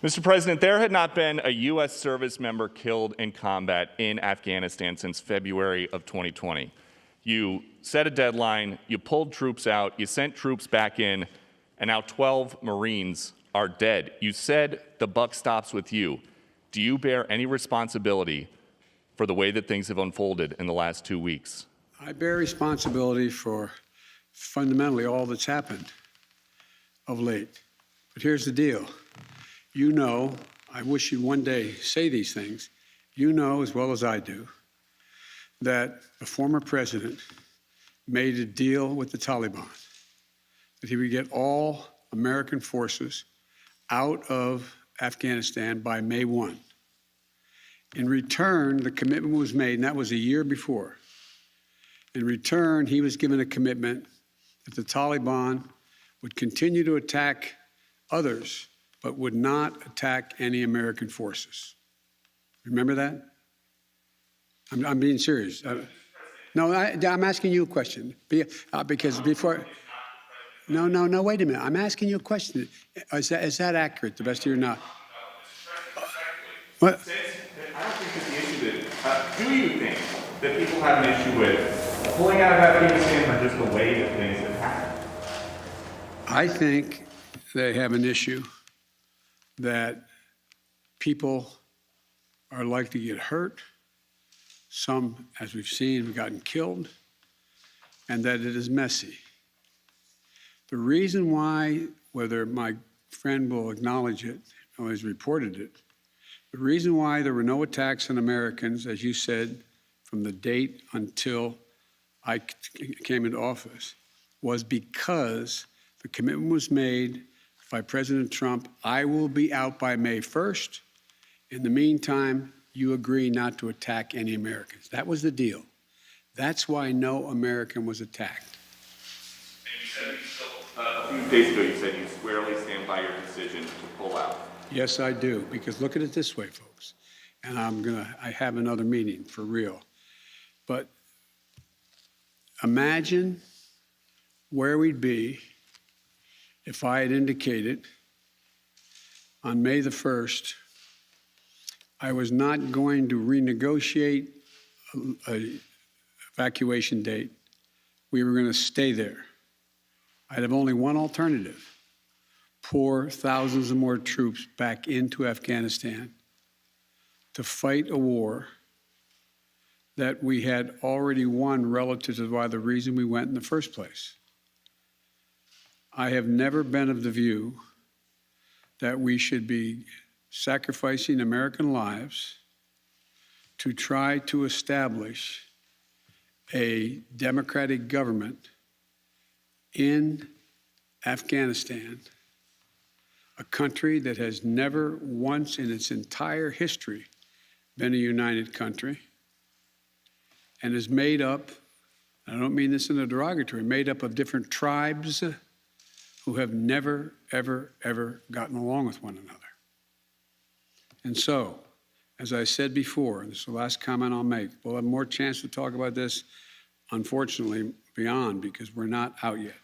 Mr. President, there had not been a U.S. service member killed in combat in Afghanistan since February of 2020. You set a deadline, you pulled troops out, you sent troops back in, and now 12 Marines are dead. You said the buck stops with you. Do you bear any responsibility for the way that things have unfolded in the last 2 weeks? I bear responsibility for fundamentally all that's happened of late. But here's the deal. You know, I wish you'd one day say these things. You know as well as I do that the former president made a deal with the Taliban that he would get all American forces out of Afghanistan by May 1. In return, the commitment was made, and that was a year before. In return, he was given a commitment that the Taliban would continue to attack others, but would not attack any American forces. Remember that? I'm being serious. No, I'm asking you a question. Because before... No, wait a minute. I'm asking you a question. Is that accurate, the best of your knowledge? What? I don't think that's the issue that... do you think that people have an issue with pulling out of Afghanistan or just the way that things have happened? I think they have an issue that people are likely to get hurt. Some, as we've seen, have gotten killed, and that it is messy. The reason why, whether my friend will acknowledge it or has reported it, the reason why there were no attacks on Americans, as you said, from the date until I came into office, was because the commitment was made by President Trump, I will be out by May 1st. In the meantime, you agree not to attack any Americans. That was the deal. That's why no American was attacked. And you said a few days ago, you said you squarely stand by your decision to pull out. Yes, I do, because look at it this way, folks, and I have another meeting for real. But imagine where we'd be if I had indicated on May the 1st I was not going to renegotiate an evacuation date. We were going to stay there. I'd have only one alternative: pour thousands of more troops back into Afghanistan to fight a war that we had already won relative to why the reason we went in the first place. I have never been of the view that we should be sacrificing American lives to try to establish a democratic government in Afghanistan, a country that has never once in its entire history been a united country and is made up, I don't mean this in a derogatory, made up of different tribes who have never, ever gotten along with one another. And so, as I said before, and this is the last comment I'll make, we'll have more chance to talk about this, unfortunately, beyond, because we're not out yet.